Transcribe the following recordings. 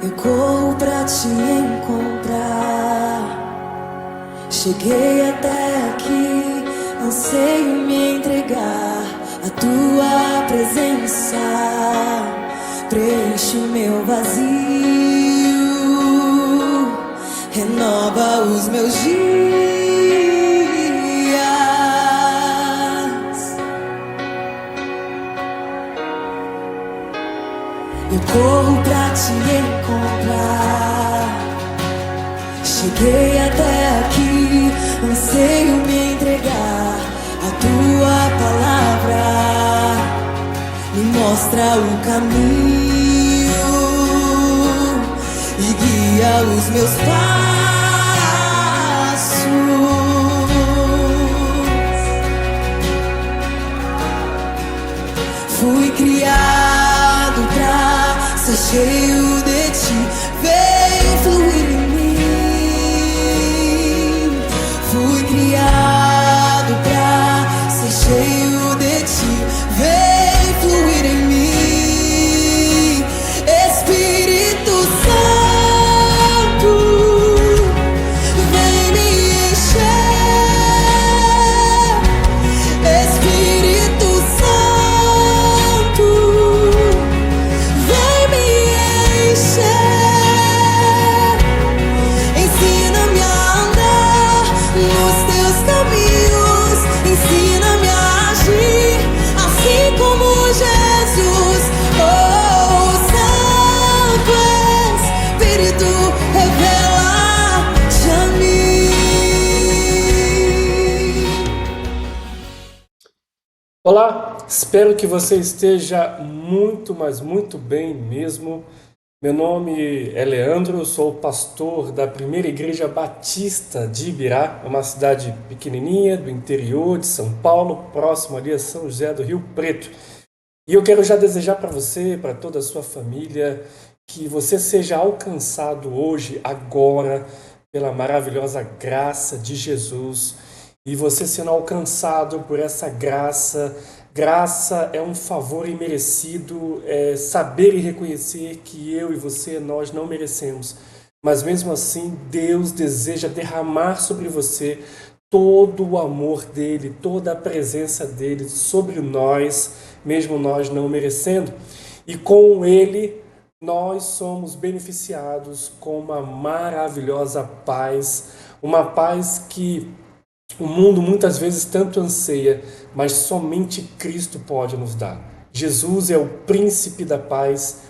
Eu corro pra te encontrar. Cheguei até aqui, anseio me entregar. A tua presença preenche o meu vazio, renova os meus dias. Eu corro pra te encontrar. Cheguei até aqui, anseio me entregar. A tua palavra me mostra o caminho e guia os meus passos. Fui criado pra ser cheio de ti, vem fluir em mim. Fui criado pra ser cheio de ti, vem fluir em mim. Espírito Santo, vem me encher. Espírito Santo, vem me encher. Ensina-me a andar nos teus caminhos, ensina-me a agir assim como Jesus. Oh, Santo Espírito, revela-te a mim. Olá, espero que você esteja muito, mas muito bem mesmo. Meu nome é Leandro, eu sou pastor da Primeira Igreja Batista de Ibirá, uma cidade pequenininha do interior de São Paulo, próximo ali a São José do Rio Preto. E eu quero já desejar para você, para toda a sua família, que você seja alcançado hoje, agora, pela maravilhosa graça de Jesus. E você sendo alcançado por essa graça, graça é um favor imerecido, é saber e reconhecer que eu e você, nós não merecemos. Mas mesmo assim, Deus deseja derramar sobre você todo o amor dele, toda a presença dele sobre nós, mesmo nós não merecendo. E com ele, nós somos beneficiados com uma maravilhosa paz, uma paz que o mundo muitas vezes tanto anseia, mas somente Cristo pode nos dar. Jesus é o príncipe da paz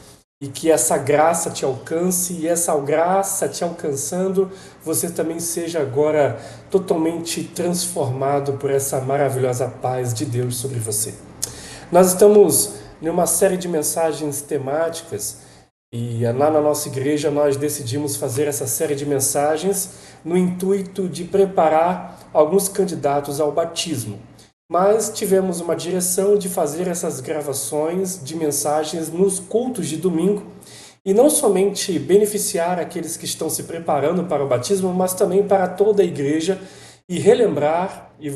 e que essa graça te alcance e essa graça te alcançando, você também seja agora totalmente transformado por essa maravilhosa paz de Deus sobre você. Nós estamos em uma série de mensagens temáticas e lá na nossa igreja nós decidimos fazer essa série de mensagens no intuito de preparar alguns candidatos ao batismo. Mas tivemos uma direção de fazer essas gravações de mensagens nos cultos de domingo e não somente beneficiar aqueles que estão se preparando para o batismo, mas também para toda a igreja e relembrar e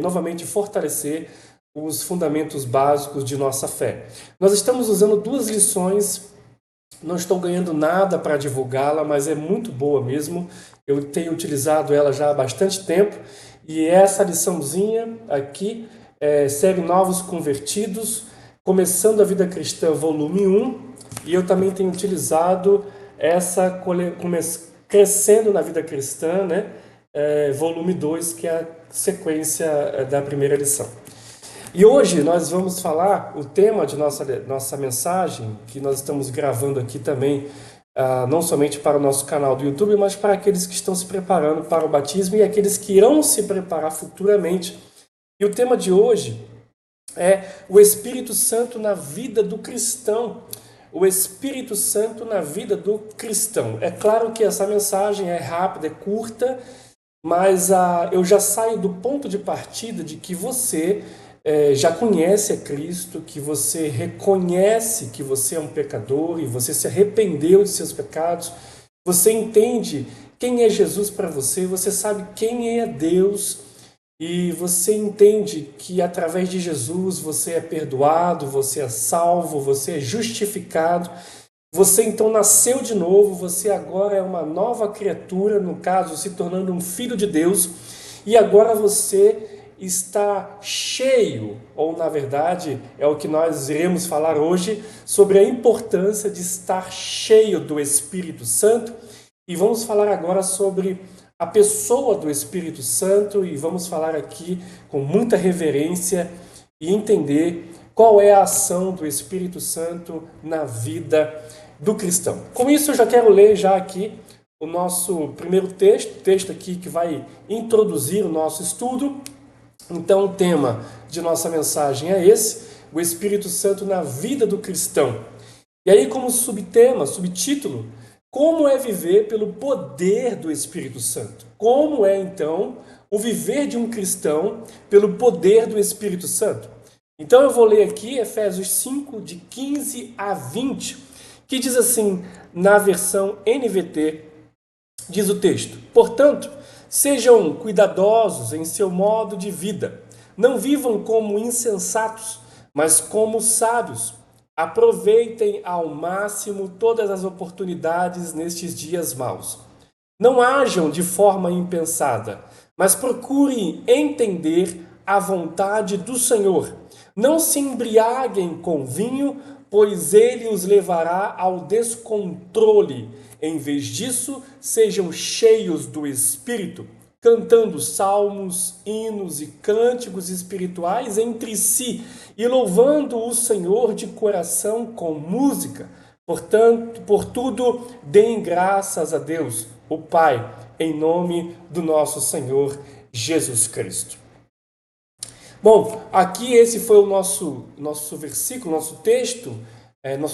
novamente fortalecer os fundamentos básicos de nossa fé. Nós estamos usando duas lições. Não estou ganhando nada para divulgá-la, mas é muito boa mesmo. Eu tenho utilizado ela já há bastante tempo. E essa liçãozinha aqui segue Novos Convertidos, Começando a Vida Cristã, volume 1. E eu também tenho utilizado essa Crescendo na Vida Cristã, né? Volume 2, que é a sequência da primeira lição. E hoje nós vamos falar, o tema de nossa mensagem, que nós estamos gravando aqui também, não somente para o nosso canal do YouTube, mas para aqueles que estão se preparando para o batismo e aqueles que irão se preparar futuramente. E o tema de hoje é o Espírito Santo na vida do cristão. O Espírito Santo na vida do cristão. É claro que essa mensagem é rápida, é curta, mas eu já saio do ponto de partida de que você já conhece a Cristo, que você reconhece que você é um pecador e você se arrependeu de seus pecados, você entende quem é Jesus para você, você sabe quem é Deus e você entende que através de Jesus você é perdoado, você é salvo, você é justificado Você então nasceu de novo, você agora é uma nova criatura, no caso, se tornando um filho de Deus, e agora você está cheio, ou na verdade é o que nós iremos falar hoje, sobre a importância de estar cheio do Espírito Santo, e vamos falar agora sobre a pessoa do Espírito Santo, e vamos falar aqui com muita reverência e entender qual é a ação do Espírito Santo na vida do cristão. Com isso, eu já quero ler já aqui o nosso primeiro texto aqui que vai introduzir o nosso estudo. Então, o tema de nossa mensagem é esse, o Espírito Santo na vida do cristão. E aí, como subtema, subtítulo, como é viver pelo poder do Espírito Santo? Como é, então, o viver de um cristão pelo poder do Espírito Santo? Então eu vou ler aqui Efésios 5, de 15 a 20, que diz assim, na versão NVT, diz o texto: Portanto, sejam cuidadosos em seu modo de vida. Não vivam como insensatos, mas como sábios. Aproveitem ao máximo todas as oportunidades nestes dias maus. Não ajam de forma impensada, mas procurem entender a vontade do Senhor. Não se embriaguem com vinho, pois ele os levará ao descontrole. Em vez disso, sejam cheios do Espírito, cantando salmos, hinos e cânticos espirituais entre si e louvando o Senhor de coração com música. Portanto, por tudo, deem graças a Deus, o Pai, em nome do nosso Senhor Jesus Cristo. Bom, aqui esse foi o nosso versículo, nosso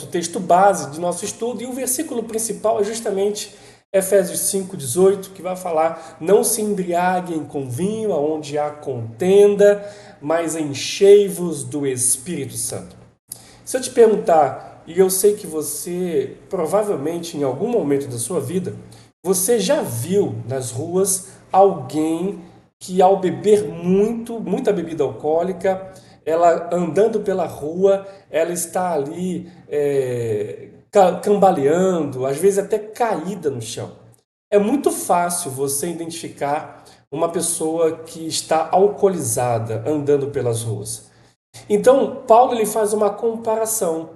texto base de nosso estudo, e o versículo principal é justamente Efésios 5,18, que vai falar: não se embriaguem com vinho, onde há contenda, mas enchei-vos do Espírito Santo. Se eu te perguntar, e eu sei que você provavelmente em algum momento da sua vida, você já viu nas ruas alguém que ao beber muita bebida alcoólica, ela andando pela rua, ela está ali cambaleando, às vezes até caída no chão. É muito fácil você identificar uma pessoa que está alcoolizada andando pelas ruas. Então, Paulo ele faz uma comparação.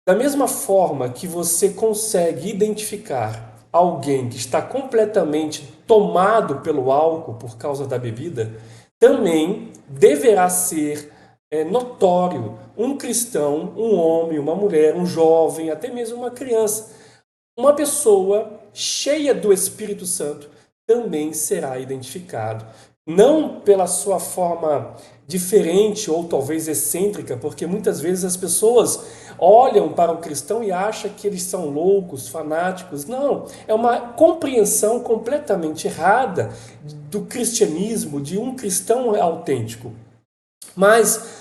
Da mesma forma que você consegue identificar alguém que está completamente tomado pelo álcool por causa da bebida, também deverá ser notório um cristão, um homem, uma mulher, um jovem, até mesmo uma criança. Uma pessoa cheia do Espírito Santo também será identificado. Não pela sua forma diferente ou talvez excêntrica, porque muitas vezes as pessoas olham para o cristão e acham que eles são loucos, fanáticos. Não, é uma compreensão completamente errada do cristianismo, de um cristão autêntico. Mas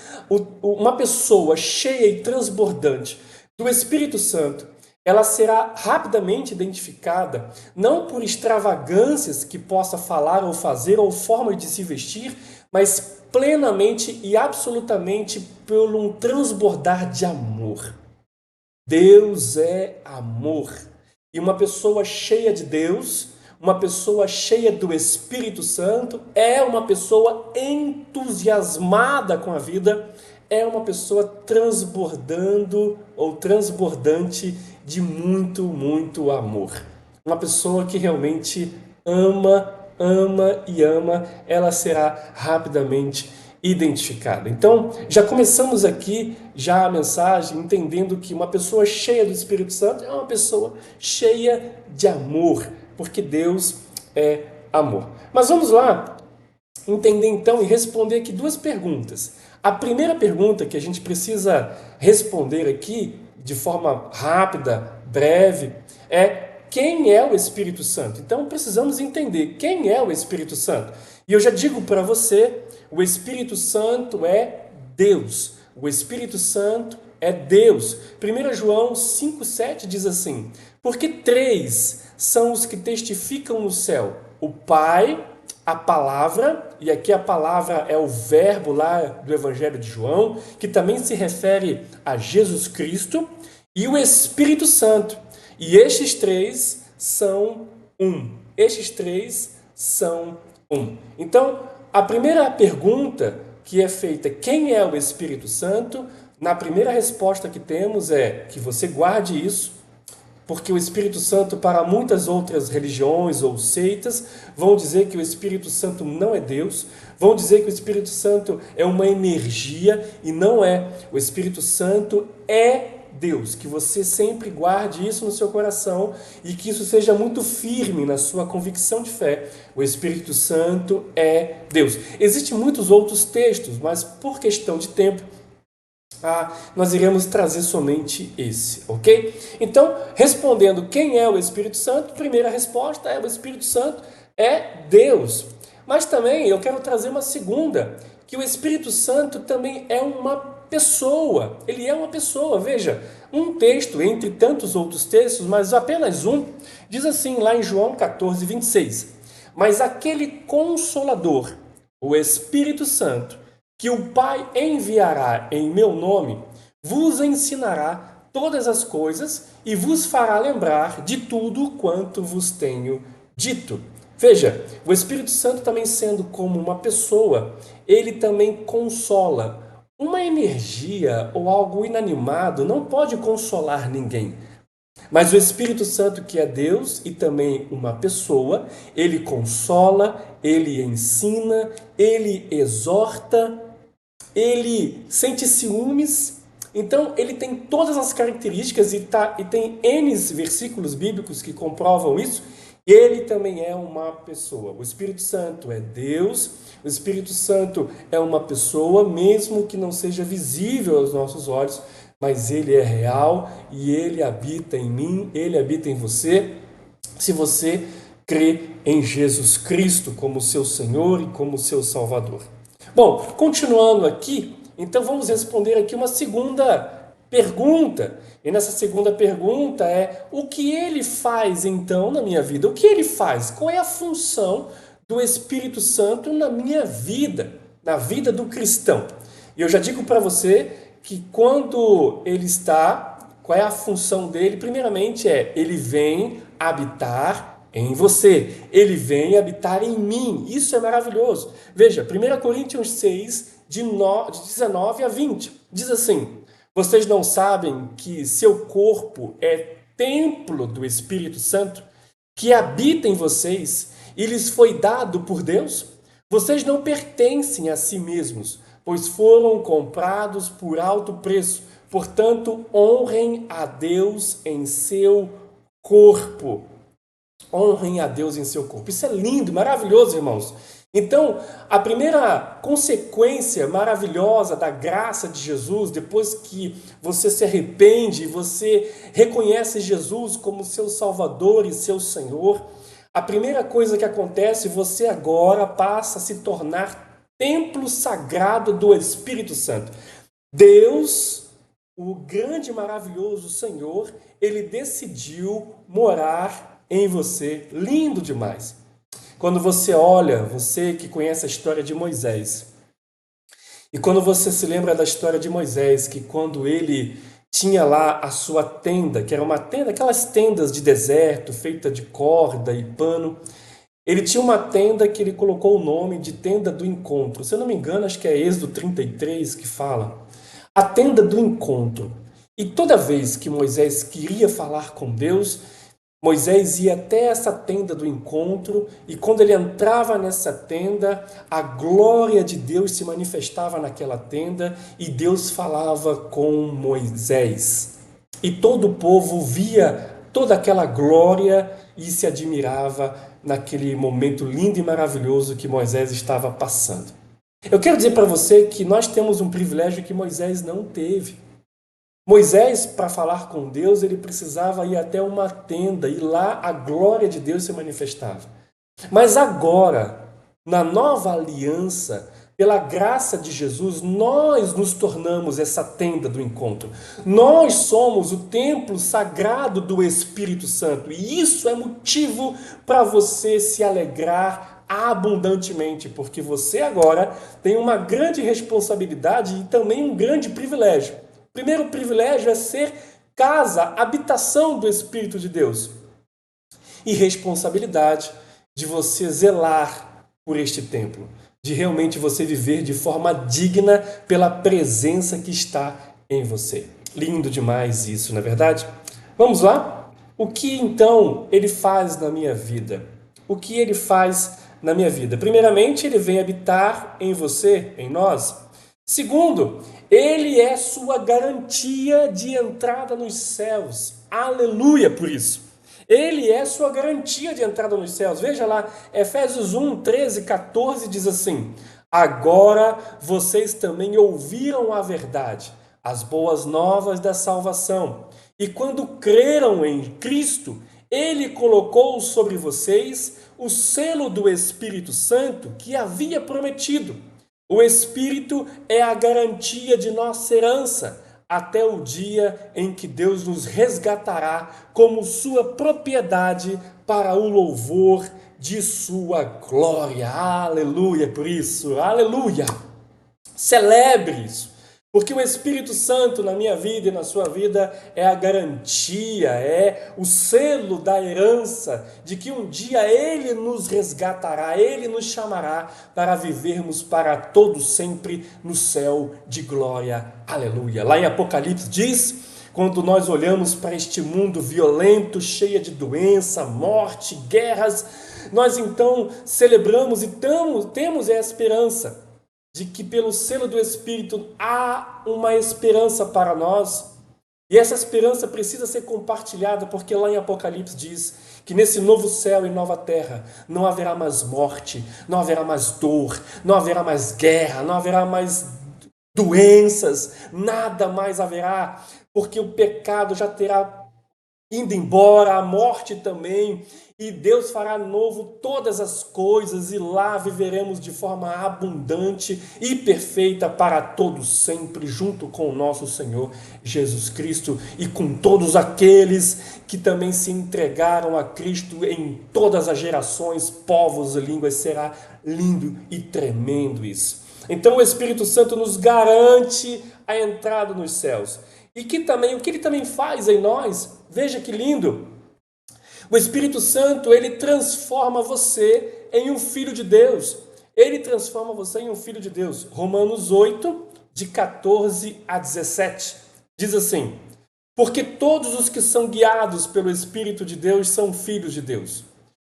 uma pessoa cheia e transbordante do Espírito Santo, ela será rapidamente identificada, não por extravagâncias que possa falar ou fazer, ou forma de se vestir, mas plenamente e absolutamente por um transbordar de amor. Deus é amor. E uma pessoa cheia de Deus, uma pessoa cheia do Espírito Santo, é uma pessoa entusiasmada com a vida, é uma pessoa transbordando ou transbordante de muito, muito amor. Uma pessoa que realmente ama, ela será rapidamente identificada. Então, já começamos aqui já a mensagem entendendo que uma pessoa cheia do Espírito Santo é uma pessoa cheia de amor, porque Deus é amor. Mas vamos lá entender então e responder aqui duas perguntas. A primeira pergunta que a gente precisa responder aqui de forma rápida, breve, é: quem é o Espírito Santo? Então precisamos entender quem é o Espírito Santo. E eu já digo para você, o Espírito Santo é Deus. O Espírito Santo é Deus. 1 João 5,7 diz assim: porque três são os que testificam no céu: o Pai, a palavra, e aqui a palavra é o verbo lá do Evangelho de João, que também se refere a Jesus Cristo, e o Espírito Santo. E estes três são um. Estes três são um. Então, a primeira pergunta que é feita, quem é o Espírito Santo? Na primeira resposta que temos é que você guarde isso, porque o Espírito Santo, para muitas outras religiões ou seitas, vão dizer que o Espírito Santo não é Deus, vão dizer que o Espírito Santo é uma energia e não é. O Espírito Santo é Deus. Que você sempre guarde isso no seu coração e que isso seja muito firme na sua convicção de fé. O Espírito Santo é Deus. Existem muitos outros textos, mas por questão de tempo, nós iremos trazer somente esse, ok? Então, respondendo quem é o Espírito Santo, primeira resposta é: o Espírito Santo é Deus. Mas também eu quero trazer uma segunda, que o Espírito Santo também é uma pessoa. Ele é uma pessoa. Veja, um texto entre tantos outros textos, mas apenas um, diz assim lá em João 14, 26. Mas aquele Consolador, o Espírito Santo, que o Pai enviará em meu nome, vos ensinará todas as coisas e vos fará lembrar de tudo quanto vos tenho dito. Veja, o Espírito Santo também sendo como uma pessoa, ele também consola. Uma energia ou algo inanimado não pode consolar ninguém. Mas o Espírito Santo, que é Deus e também uma pessoa, ele consola, ele ensina, ele exorta, ele sente ciúmes. Então ele tem todas as características e tem N versículos bíblicos que comprovam isso. Ele também é uma pessoa. O Espírito Santo é Deus, o Espírito Santo é uma pessoa, mesmo que não seja visível aos nossos olhos, mas ele é real e ele habita em mim, ele habita em você, se você crê em Jesus Cristo como seu Senhor e como seu Salvador. Bom, continuando aqui, então vamos responder aqui uma segunda pergunta. E nessa segunda pergunta é: o que ele faz então na minha vida? O que ele faz? Qual é a função do Espírito Santo na minha vida, na vida do cristão? E eu já digo para você que quando ele está, qual é a função dele? Primeiramente ele vem habitar em você, ele vem habitar em mim. Isso é maravilhoso. Veja, 1 Coríntios 6, de 19 a 20, diz assim: vocês não sabem que seu corpo é templo do Espírito Santo, que habita em vocês e lhes foi dado por Deus? Vocês não pertencem a si mesmos, pois foram comprados por alto preço. Portanto, honrem a Deus em seu corpo. Honrem a Deus em seu corpo. Isso é lindo, maravilhoso, irmãos. Então, a primeira consequência maravilhosa da graça de Jesus, depois que você se arrepende e você reconhece Jesus como seu Salvador e seu Senhor, a primeira coisa que acontece, você agora passa a se tornar templo sagrado do Espírito Santo. Deus, o grande e maravilhoso Senhor, ele decidiu morar em você. Lindo demais. Quando você olha, você que conhece a história de Moisés, e quando você se lembra da história de Moisés, que quando ele tinha lá a sua tenda, que era uma tenda, aquelas tendas de deserto, feita de corda e pano, ele tinha uma tenda que ele colocou o nome de tenda do encontro. Se eu não me engano, acho que é Êxodo 33 que fala. A tenda do encontro. E toda vez que Moisés queria falar com Deus, Moisés ia até essa tenda do encontro e quando ele entrava nessa tenda, a glória de Deus se manifestava naquela tenda e Deus falava com Moisés. E todo o povo via toda aquela glória e se admirava naquele momento lindo e maravilhoso que Moisés estava passando. Eu quero dizer para você que nós temos um privilégio que Moisés não teve. Moisés, para falar com Deus, ele precisava ir até uma tenda e lá a glória de Deus se manifestava. Mas agora, na nova aliança, pela graça de Jesus, nós nos tornamos essa tenda do encontro. Nós somos o templo sagrado do Espírito Santo. E isso é motivo para você se alegrar abundantemente, porque você agora tem uma grande responsabilidade e também um grande privilégio. O primeiro privilégio é ser casa, habitação do Espírito de Deus. E responsabilidade de você zelar por este templo, de realmente você viver de forma digna pela presença que está em você. Lindo demais isso, não é verdade? Vamos lá? O que então ele faz na minha vida? O que ele faz na minha vida? Primeiramente, ele vem habitar em você, em nós. Segundo, ele é sua garantia de entrada nos céus. Aleluia por isso. Ele é sua garantia de entrada nos céus. Veja lá, Efésios 1, 13, 14 diz assim: agora vocês também ouviram a verdade, as boas novas da salvação. E quando creram em Cristo, ele colocou sobre vocês o selo do Espírito Santo que havia prometido. O Espírito é a garantia de nossa herança, até o dia em que Deus nos resgatará como sua propriedade para o louvor de sua glória. Aleluia por isso, aleluia! Celebre isso, porque o Espírito Santo na minha vida e na sua vida é a garantia, é o selo da herança de que um dia Ele nos resgatará, Ele nos chamará para vivermos para todo sempre no céu de glória. Aleluia! Lá em Apocalipse diz, quando nós olhamos para este mundo violento, cheio de doença, morte, guerras, nós então celebramos e temos a esperança de que pelo selo do Espírito há uma esperança para nós. E essa esperança precisa ser compartilhada, porque lá em Apocalipse diz que nesse novo céu e nova terra não haverá mais morte, não haverá mais dor, não haverá mais guerra, não haverá mais doenças, nada mais haverá, porque o pecado já terá indo embora, a morte também, e Deus fará novo todas as coisas, e lá viveremos de forma abundante e perfeita para todos sempre, junto com o nosso Senhor Jesus Cristo e com todos aqueles que também se entregaram a Cristo em todas as gerações, povos e línguas. Será lindo e tremendo isso. Então o Espírito Santo nos garante a entrada nos céus. E o que ele também faz em nós, veja que lindo, o Espírito Santo, ele transforma você em um filho de Deus, ele transforma você em um filho de Deus. Romanos 8, de 14 a 17, diz assim: porque todos os que são guiados pelo Espírito de Deus são filhos de Deus,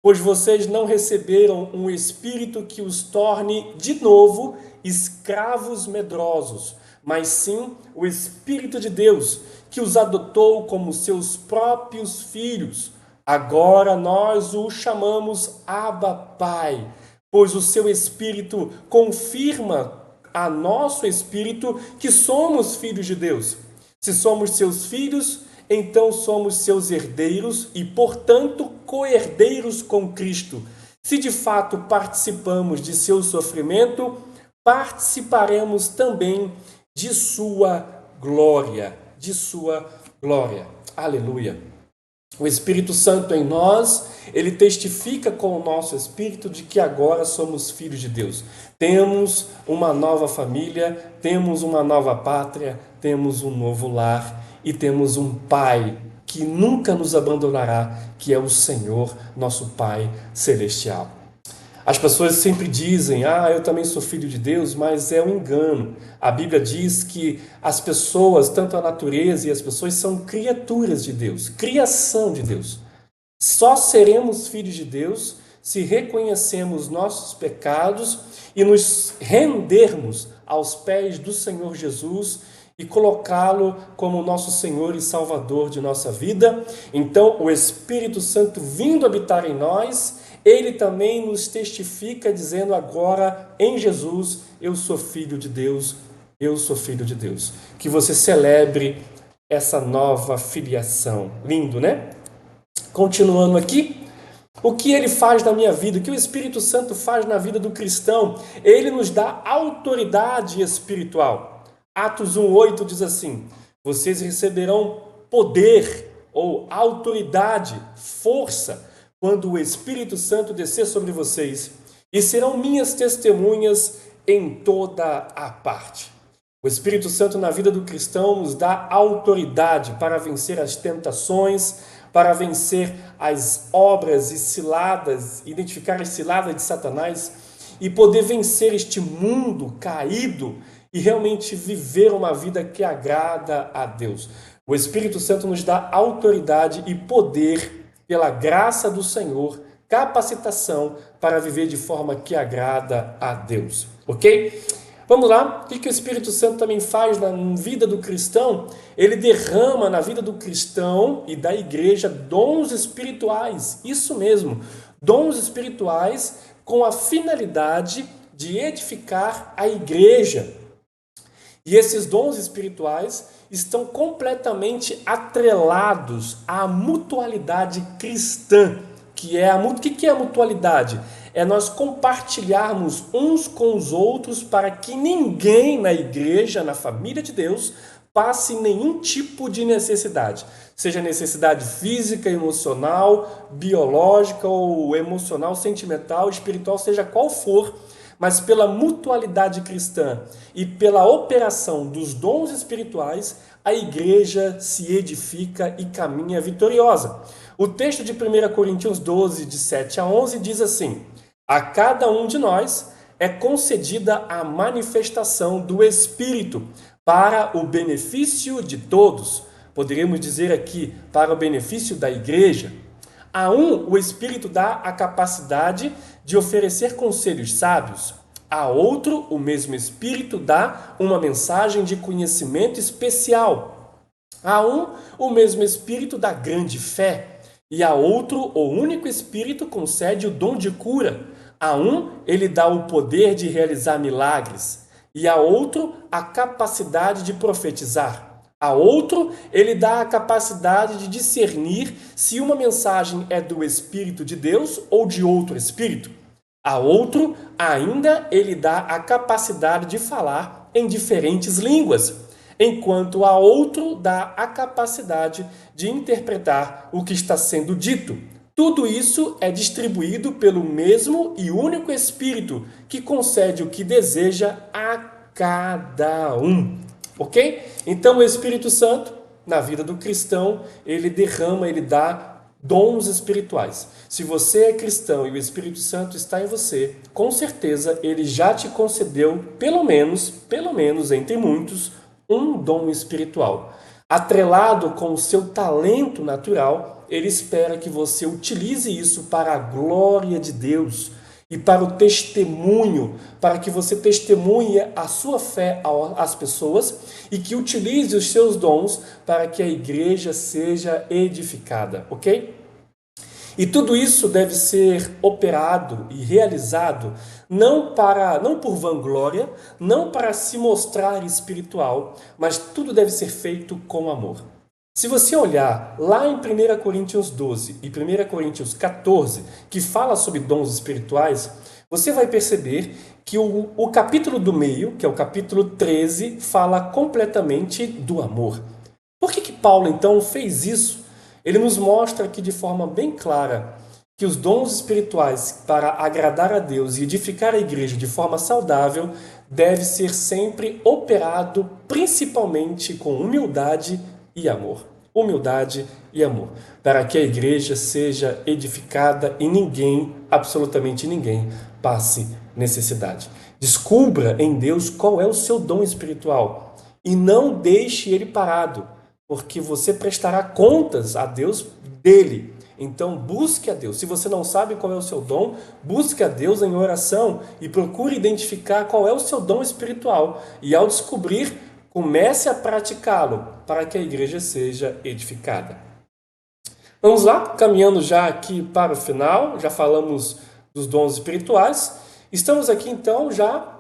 pois vocês não receberam um espírito que os torne de novo escravos medrosos, mas sim o Espírito de Deus, que os adotou como seus próprios filhos. Agora nós o chamamos Abba Pai, pois o seu Espírito confirma a nosso Espírito que somos filhos de Deus. Se somos seus filhos, então somos seus herdeiros e, portanto, co-herdeiros com Cristo. Se de fato participamos de seu sofrimento, participaremos também de sua glória, de sua glória. Aleluia. O Espírito Santo em nós, ele testifica com o nosso espírito de que agora somos filhos de Deus. Temos uma nova família, temos uma nova pátria, temos um novo lar e temos um Pai que nunca nos abandonará, que é o Senhor, nosso Pai celestial. As pessoas sempre dizem, eu também sou filho de Deus, mas é um engano. A Bíblia diz que as pessoas, tanto a natureza e as pessoas, são criaturas de Deus, criação de Deus. Só seremos filhos de Deus se reconhecemos nossos pecados e nos rendermos aos pés do Senhor Jesus e colocá-lo como nosso Senhor e Salvador de nossa vida. Então, o Espírito Santo vindo habitar em nós, ele também nos testifica dizendo agora em Jesus, eu sou filho de Deus, eu sou filho de Deus. Que você celebre essa nova filiação. Lindo, né? Continuando aqui, o que ele faz na minha vida, o que o Espírito Santo faz na vida do cristão? Ele nos dá autoridade espiritual. Atos 1:8 diz assim: vocês receberão poder ou autoridade, força, quando o Espírito Santo descer sobre vocês, e serão minhas testemunhas em toda a parte. O Espírito Santo na vida do cristão nos dá autoridade para vencer as tentações, para vencer as obras e ciladas, identificar as ciladas de Satanás e poder vencer este mundo caído e realmente viver uma vida que agrada a Deus. O Espírito Santo nos dá autoridade e poder pela graça do Senhor, capacitação para viver de forma que agrada a Deus, ok? Vamos lá, o que o Espírito Santo também faz na vida do cristão? Ele derrama na vida do cristão e da igreja dons espirituais, isso mesmo, dons espirituais com a finalidade de edificar a igreja. E esses dons espirituais estão completamente atrelados à mutualidade cristã, que é o que é a mutualidade? É nós compartilharmos uns com os outros para que ninguém na igreja, na família de Deus, passe nenhum tipo de necessidade. Seja necessidade física, emocional, biológica ou emocional, sentimental, espiritual, seja qual for, mas pela mutualidade cristã e pela operação dos dons espirituais, a igreja se edifica e caminha vitoriosa. O texto de 1 Coríntios 12, de 7 a 11, diz assim: a cada um de nós é concedida a manifestação do Espírito para o benefício de todos. Poderíamos dizer aqui, para o benefício da igreja. A um, o Espírito dá a capacidade de oferecer conselhos sábios. A outro, o mesmo Espírito dá uma mensagem de conhecimento especial. A um, o mesmo Espírito dá grande fé. E a outro, o único Espírito concede o dom de cura. A um, ele dá o poder de realizar milagres. E a outro, a capacidade de profetizar. A outro, ele dá a capacidade de discernir se uma mensagem é do Espírito de Deus ou de outro Espírito. A outro, ainda, ele dá a capacidade de falar em diferentes línguas, enquanto a outro dá a capacidade de interpretar o que está sendo dito. Tudo isso é distribuído pelo mesmo e único Espírito, que concede o que deseja a cada um. Ok? Então o Espírito Santo, na vida do cristão, ele derrama, ele dá dons espirituais. Se você é cristão e o Espírito Santo está em você, com certeza ele já te concedeu, pelo menos entre muitos, um dom espiritual. Atrelado com o seu talento natural, ele espera que você utilize isso para a glória de Deus e para o testemunho, para que você testemunhe a sua fé às pessoas e que utilize os seus dons para que a igreja seja edificada, ok? E tudo isso deve ser operado e realizado não por vanglória, não para se mostrar espiritual, mas tudo deve ser feito com amor. Se você olhar lá em 1 Coríntios 12 e 1 Coríntios 14, que fala sobre dons espirituais, você vai perceber que o capítulo do meio, que é o capítulo 13, fala completamente do amor. Por que Paulo, então, fez isso? Ele nos mostra aqui de forma bem clara que os dons espirituais para agradar a Deus e edificar a igreja de forma saudável deve ser sempre operado principalmente com humildade e amor. Humildade e amor, para que a igreja seja edificada e ninguém, absolutamente ninguém, passe necessidade. Descubra em Deus qual é o seu dom espiritual e não deixe ele parado, porque você prestará contas a Deus dele. Então busque a Deus. Se você não sabe qual é o seu dom, busque a Deus em oração e procure identificar qual é o seu dom espiritual. E ao descobrir, comece a praticá-lo para que a igreja seja edificada. Vamos lá, caminhando já aqui para o final, já falamos dos dons espirituais. Estamos aqui então já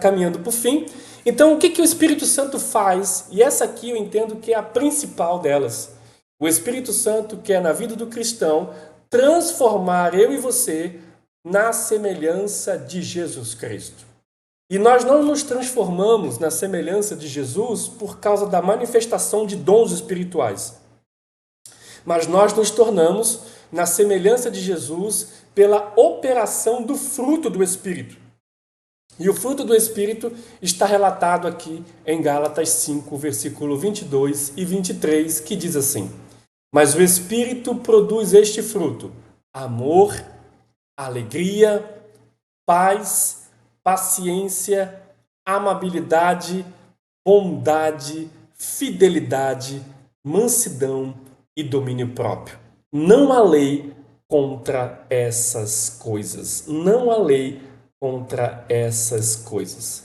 caminhando para o fim. Então o que o Espírito Santo faz? E essa aqui eu entendo que é a principal delas. O Espírito Santo quer na vida do cristão transformar eu e você na semelhança de Jesus Cristo. E nós não nos transformamos na semelhança de Jesus por causa da manifestação de dons espirituais. Mas nós nos tornamos na semelhança de Jesus pela operação do fruto do Espírito. E o fruto do Espírito está relatado aqui em Gálatas 5, versículo 22 e 23, que diz assim: Mas o Espírito produz este fruto: amor, alegria, paz, paciência, amabilidade, bondade, fidelidade, mansidão e domínio próprio. Não há lei contra essas coisas. Não há lei contra essas coisas.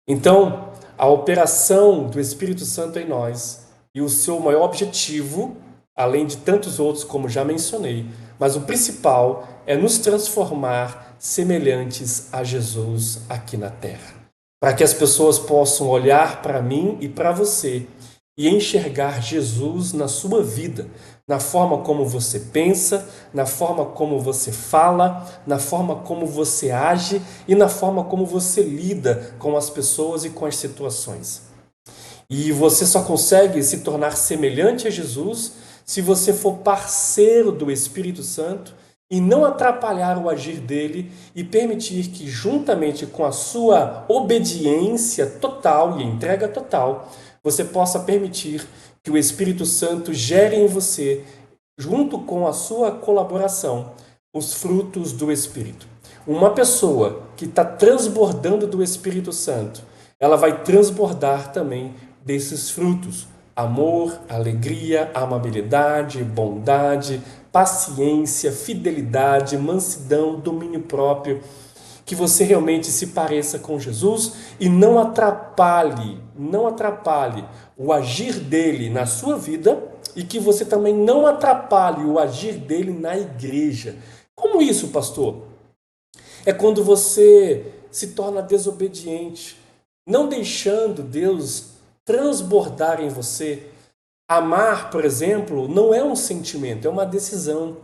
Então, a operação do Espírito Santo em nós e o seu maior objetivo, além de tantos outros como já mencionei, mas o principal é nos transformar semelhantes a Jesus aqui na terra. Para que as pessoas possam olhar para mim e para você e enxergar Jesus na sua vida, na forma como você pensa, na forma como você fala, na forma como você age e na forma como você lida com as pessoas e com as situações. E você só consegue se tornar semelhante a Jesus se você for parceiro do Espírito Santo e não atrapalhar o agir dele e permitir que, juntamente com a sua obediência total e entrega total, você possa permitir que o Espírito Santo gere em você, junto com a sua colaboração, os frutos do Espírito. Uma pessoa que está transbordando do Espírito Santo, ela vai transbordar também desses frutos: amor, alegria, amabilidade, bondade, paciência, fidelidade, mansidão, domínio próprio. Que você realmente se pareça com Jesus e não atrapalhe o agir dele na sua vida e que você também não atrapalhe o agir dele na igreja. Como isso, pastor? É quando você se torna desobediente, não deixando Deus transbordar em você. Amar, por exemplo, não é um sentimento, é uma decisão.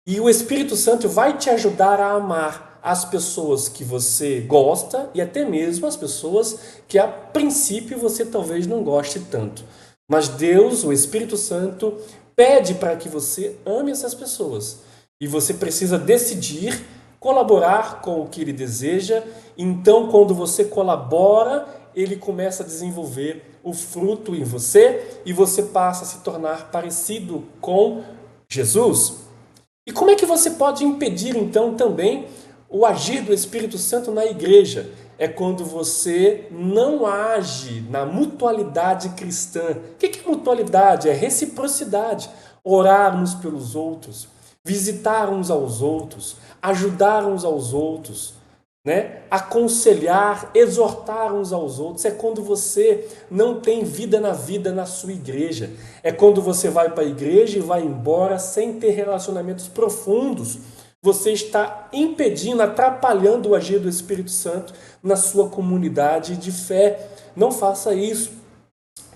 E o Espírito Santo vai te ajudar a amar as pessoas que você gosta e até mesmo as pessoas que a princípio você talvez não goste tanto. Mas Deus, o Espírito Santo, pede para que você ame essas pessoas. E você precisa decidir colaborar com o que ele deseja. Então, quando você colabora, ele começa a desenvolver o fruto em você e você passa a se tornar parecido com Jesus. E como é que você pode impedir, então, também o agir do Espírito Santo na igreja? É quando você não age na mutualidade cristã. O que é mutualidade? É reciprocidade. Orar uns pelos outros, visitar uns aos outros, ajudar uns aos outros, aconselhar, exortar uns aos outros. É quando você não tem vida na sua igreja. É quando você vai para a igreja e vai embora sem ter relacionamentos profundos. Você está impedindo, atrapalhando o agir do Espírito Santo na sua comunidade de fé. Não faça isso.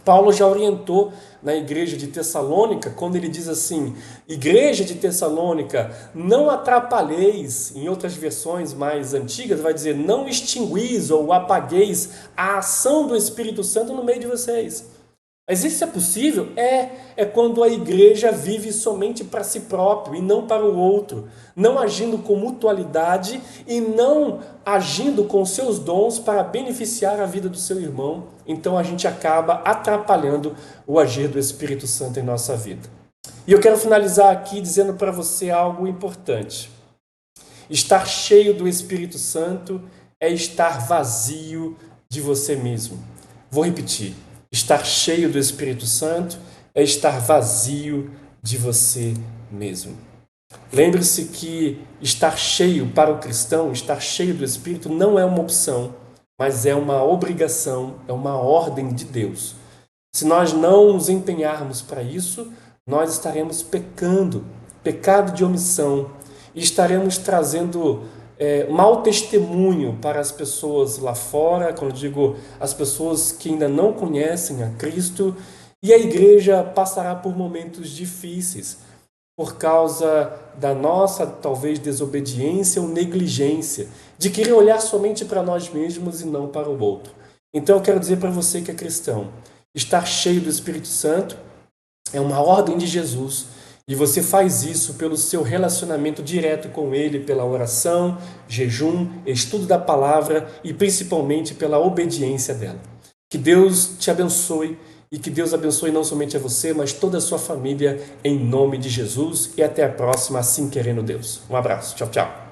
Paulo já orientou na igreja de Tessalônica, quando ele diz assim: igreja de Tessalônica, não atrapalheis. Em outras versões mais antigas vai dizer: não extinguis ou apagueis a ação do Espírito Santo no meio de vocês. Mas isso é possível? É quando a igreja vive somente para si próprio e não para o outro, não agindo com mutualidade e não agindo com seus dons para beneficiar a vida do seu irmão. Então a gente acaba atrapalhando o agir do Espírito Santo em nossa vida. E eu quero finalizar aqui dizendo para você algo importante. Estar cheio do Espírito Santo é estar vazio de você mesmo. Vou repetir. Estar cheio do Espírito Santo é estar vazio de você mesmo. Lembre-se que estar cheio para o cristão, estar cheio do Espírito não é uma opção, mas é uma obrigação, é uma ordem de Deus. Se nós não nos empenharmos para isso, nós estaremos pecando, pecado de omissão, e estaremos trazendo mau testemunho para as pessoas lá fora, quando eu digo as pessoas que ainda não conhecem a Cristo, e a igreja passará por momentos difíceis por causa da nossa, talvez, desobediência ou negligência, de querer olhar somente para nós mesmos e não para o outro. Então eu quero dizer para você que é cristão, estar cheio do Espírito Santo é uma ordem de Jesus, E você faz isso pelo seu relacionamento direto com Ele, pela oração, jejum, estudo da palavra e principalmente pela obediência dela. Que Deus te abençoe e que Deus abençoe não somente a você, mas toda a sua família, em nome de Jesus. E até a próxima, assim querendo Deus. Um abraço. Tchau, tchau.